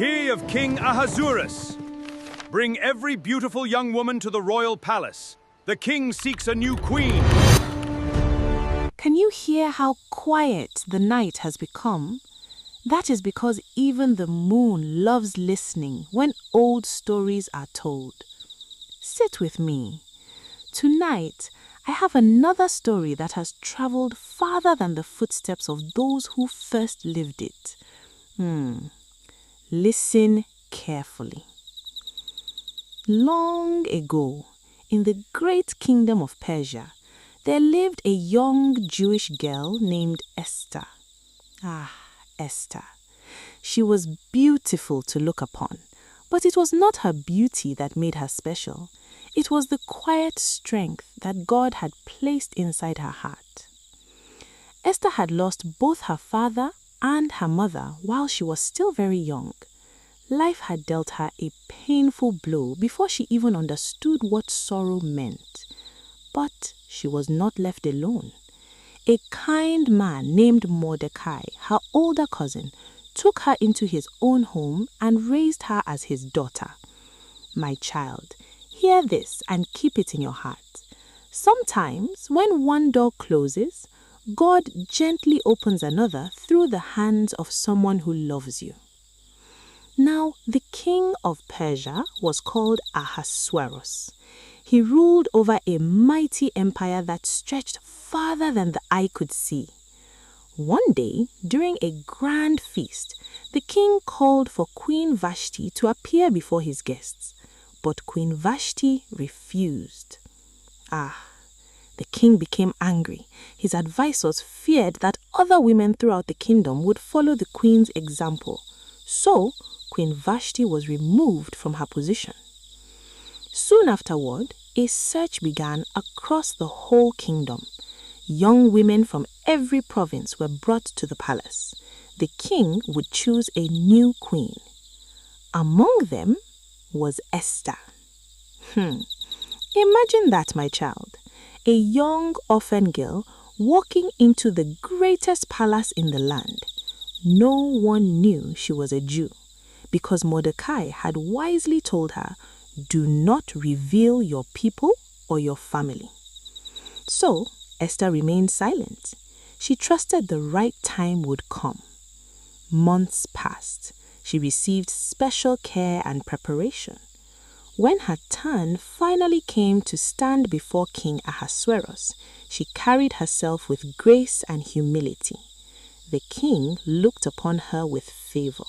He of King Ahasuerus. Bring every beautiful young woman to the royal palace. The king seeks a new queen. Can you hear how quiet the night has become? That is because even the moon loves listening when old stories are told. Sit with me. Tonight, I have another story that has traveled farther than the footsteps of those who first lived it. Listen carefully. Long ago, in the great kingdom of Persia, there lived a young Jewish girl named Esther. Esther. She was beautiful to look upon, but it was not her beauty that made her special. It was the quiet strength that God had placed inside her heart. Esther had lost both her father and her mother while she was still very young. Life had dealt her a painful blow before she even understood what sorrow meant. But she was not left alone. A kind man named Mordecai, her older cousin, took her into his own home and raised her as his daughter. My child, hear this and keep it in your heart. Sometimes, when one door closes, God gently opens another through the hands of someone who loves you. Now, the king of Persia was called Ahasuerus. He ruled over a mighty empire that stretched farther than the eye could see. One day, during a grand feast, the king called for Queen Vashti to appear before his guests, but Queen Vashti refused. The king became angry. His advisors feared that other women throughout the kingdom would follow the queen's example. So, Queen Vashti was removed from her position. Soon afterward, a search began across the whole kingdom. Young women from every province were brought to the palace. The king would choose a new queen. Among them was Esther. Imagine that, my child. A young orphan girl walking into the greatest palace in the land. No one knew she was a Jew, because Mordecai had wisely told her, "Do not reveal your people or your family." So, Esther remained silent. She trusted the right time would come. Months passed. She received special care and preparation. When her turn finally came to stand before King Ahasuerus, she carried herself with grace and humility. The king looked upon her with favor.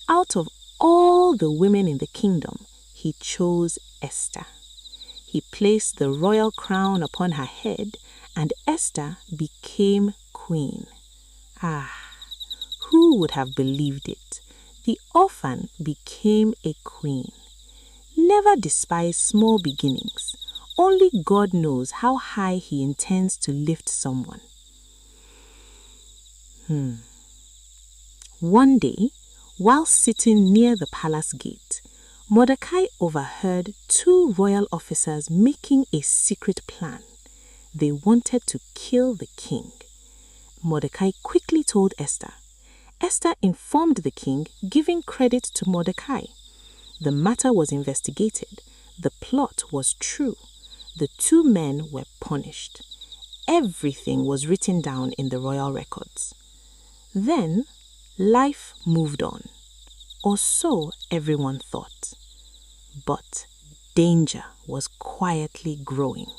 Out of all the women in the kingdom, he chose Esther. He placed the royal crown upon her head, and Esther became queen. Who would have believed it? The orphan became a queen. Never despise small beginnings. Only God knows how high he intends to lift someone. One day, while sitting near the palace gate, Mordecai overheard two royal officers making a secret plan. They wanted to kill the king. Mordecai quickly told Esther. Esther informed the king, giving credit to Mordecai. The matter was investigated. The plot was true. The two men were punished. Everything was written down in the royal records. Then, life moved on. Or so everyone thought. But danger was quietly growing.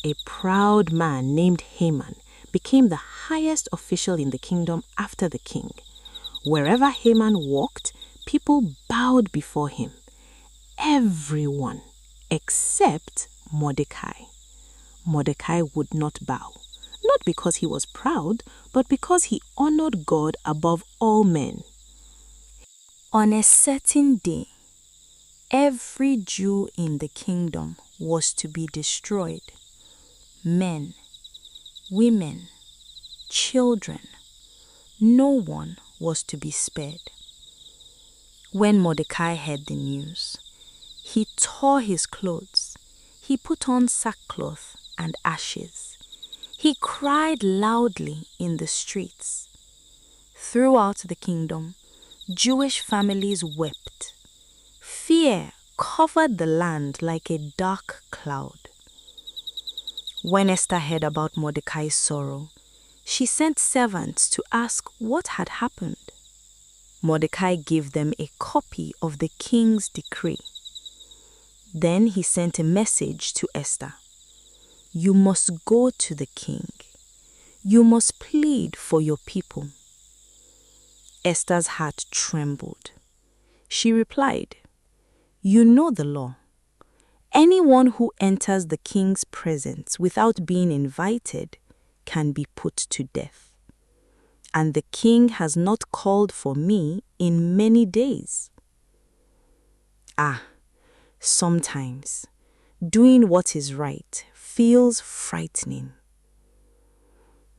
A proud man named Haman became the highest official in the kingdom after the king. Wherever Haman walked, people bowed before him. Everyone except Mordecai. Mordecai would not bow, not because he was proud, but because he honored God above all men. On a certain day, every Jew in the kingdom was to be destroyed. Men, women, children, no one was to be spared. When Mordecai heard the news, he tore his clothes. He put on sackcloth and ashes. He cried loudly in the streets. Throughout the kingdom, Jewish families wept. Fear covered the land like a dark cloud. When Esther heard about Mordecai's sorrow, she sent servants to ask what had happened. Mordecai gave them a copy of the king's decree. Then he sent a message to Esther. You must go to the king. You must plead for your people. Esther's heart trembled. She replied, You know the law. Anyone who enters the king's presence without being invited can be put to death. And the king has not called for me in many days. Sometimes doing what is right feels frightening.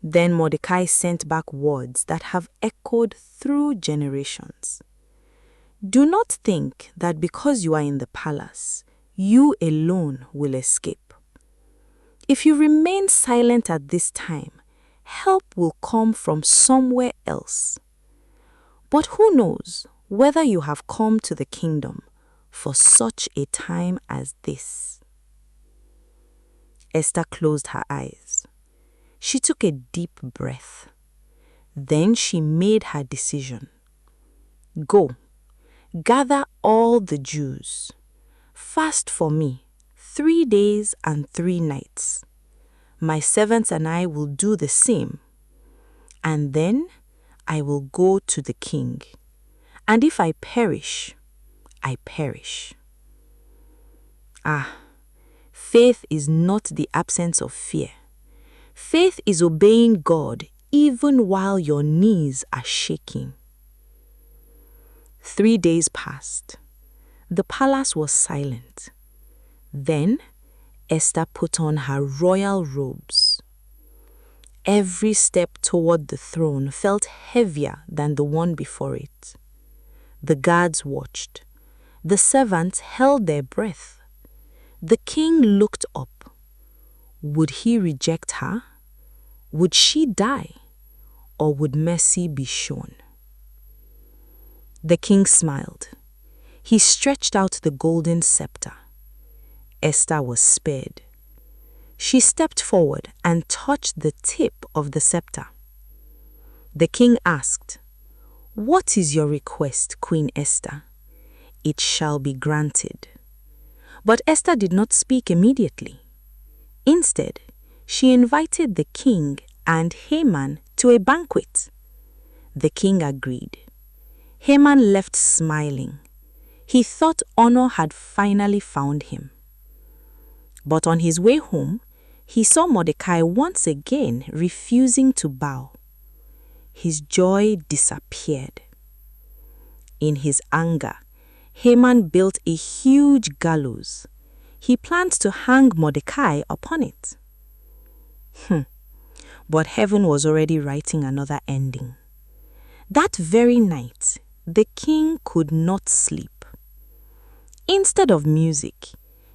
Then Mordecai sent back words that have echoed through generations. Do not think that because you are in the palace, you alone will escape. If you remain silent at this time, help will come from somewhere else. But who knows whether you have come to the kingdom for such a time as this? Esther closed her eyes. She took a deep breath. Then she made her decision. Go, gather all the Jews. Fast for me 3 days and 3 nights. My servants and I will do the same. And then I will go to the king. And if I perish, I perish. Faith is not the absence of fear. Faith is obeying God even while your knees are shaking. 3 days passed. The palace was silent. Then Esther put on her royal robes. Every step toward the throne felt heavier than the one before it. The guards watched. The servants held their breath. The king looked up. Would he reject her? Would she die? Or would mercy be shown? The king smiled. He stretched out the golden scepter. Esther was spared. She stepped forward and touched the tip of the scepter. The king asked, What is your request, Queen Esther? It shall be granted. But Esther did not speak immediately. Instead, she invited the king and Haman to a banquet. The king agreed. Haman left smiling. He thought honor had finally found him. But on his way home, he saw Mordecai once again refusing to bow. His joy disappeared. In his anger, Haman built a huge gallows. He planned to hang Mordecai upon it. But heaven was already writing another ending. That very night, the king could not sleep. Instead of music,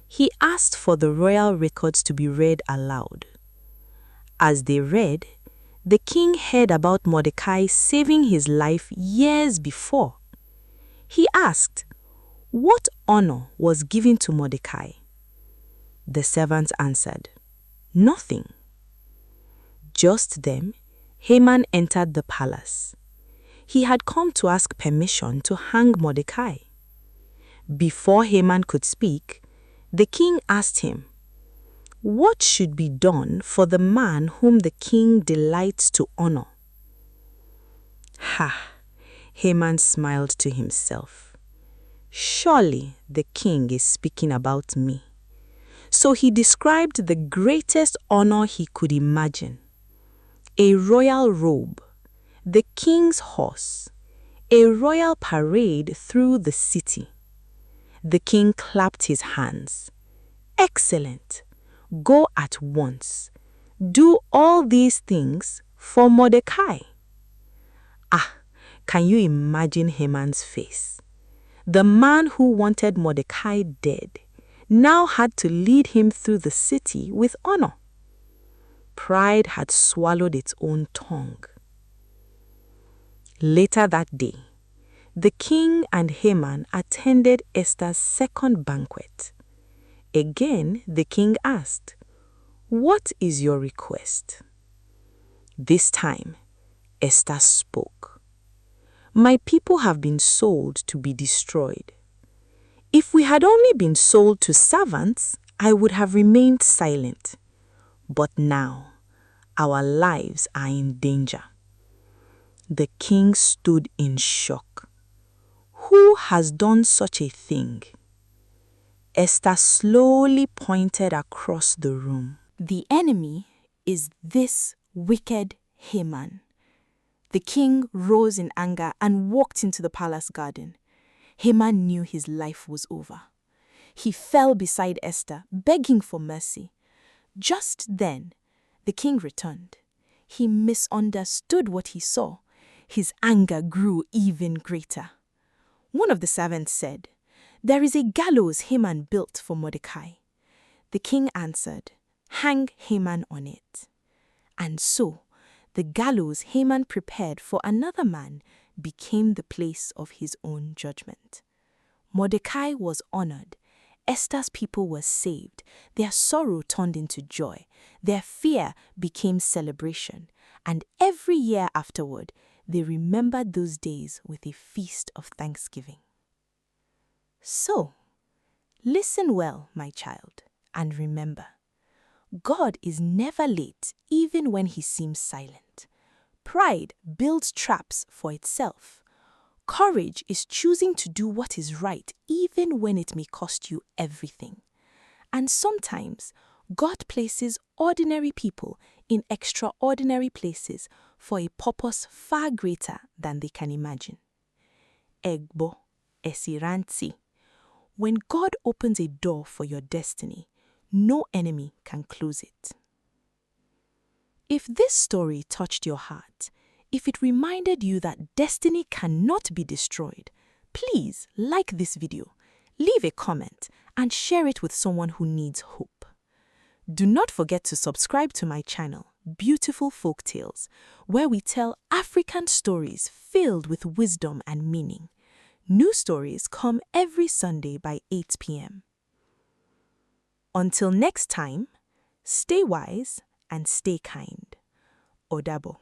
he asked for the royal records to be read aloud. As they read, the king heard about Mordecai saving his life years before. He asked, What honor was given to Mordecai? The servants answered, Nothing. Just then, Haman entered the palace. He had come to ask permission to hang Mordecai. Before Haman could speak, the king asked him, What should be done for the man whom the king delights to honor? Haman smiled to himself. Surely the king is speaking about me. So he described the greatest honor he could imagine. A royal robe, the king's horse, a royal parade through the city. The king clapped his hands. Excellent. Go at once. Do all these things for Mordecai. Can you imagine Haman's face? The man who wanted Mordecai dead now had to lead him through the city with honor. Pride had swallowed its own tongue. Later that day, The king and Haman attended Esther's second banquet. Again, the king asked, "What is your request?" This time, Esther spoke. "My people have been sold to be destroyed. If we had only been sold to servants, I would have remained silent. But now, our lives are in danger." The king stood in shock. Who has done such a thing? Esther slowly pointed across the room. The enemy is this wicked Haman. The king rose in anger and walked into the palace garden. Haman knew his life was over. He fell beside Esther, begging for mercy. Just then, the king returned. He misunderstood what he saw. His anger grew even greater. One of the servants said, "There is a gallows Haman built for Mordecai." The king answered, "Hang Haman on it." And so, the gallows Haman prepared for another man became the place of his own judgment. Mordecai was honored. Esther's people were saved. Their sorrow turned into joy. Their fear became celebration. And every year afterward, they remembered those days with a feast of thanksgiving. So, listen well, my child, and remember, God is never late even when he seems silent. Pride builds traps for itself. Courage is choosing to do what is right even when it may cost you everything. And sometimes, God places ordinary people in extraordinary places for a purpose far greater than they can imagine. Egbo esiranti. When God opens a door for your destiny, no enemy can close it. If this story touched your heart, if it reminded you that destiny cannot be destroyed, please like this video, leave a comment, and share it with someone who needs hope. Do not forget to subscribe to my channel, Beautiful Folktales, where we tell African stories filled with wisdom and meaning. New stories come every Sunday by 8 p.m. Until next time, stay wise and stay kind. Odabo.